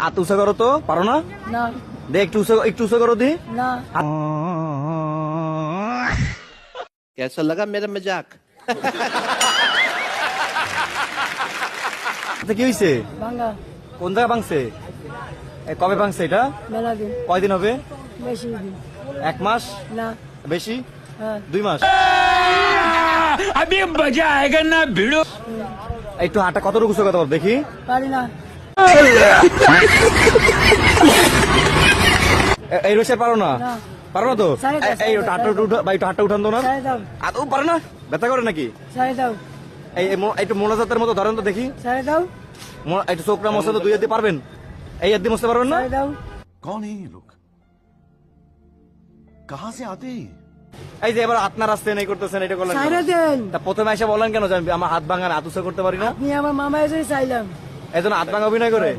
হাত উঁচা করো তো, পারো না? না দে একটু উঁচা করো দি। না कैसा लगा मेरा मजाक? কি হয়েছে? ভাঙ্গা কোন জায়গা ভাঙছে? কবে ভাঙছে এটা? মেলা দিন কয়দিন হবে? বেশি দিন 1 মাস? না বেশি? হ্যাঁ 2 মাস? अभी मजा आएगा ना भिड़ो। একটু হাঁটা কতটুকু উঁচু কথা বল দেখি। পারি না এই রসে পারো না? না। পারো না তো? সাড়ে দাও, এই সাড়ে হাঁটা উঠা ভাই, একটু হাঁটা উঠান দো না। ছাড়ে দাও আদৌ পারো না? ব্যথা করে নাকি? ছাড়ে দাও একটু মোনাজাতের মতো ধরেন তো দেখি। ছাড়ে দাও একটু চোখটা মশা তো 2 হাত দিয়ে পারবেন? এই হাত দিয়ে মশতে পারবেন না? ছাড়ে দাও कौन है ये लोग? कहां से आते हैं? এই যে এবার আপনার আসছেন, এই করতেছেন, এটা করলেন ছাড়ে কেন? দেন তা প্রথমে এসে বলেন কেন যে আমার হাত ভাঙার হাত উঁচা করতে পারি না? আপনি আমার মামা এসে চাইলাম এই জন্য হাত ভাঙা অভিনয় করে।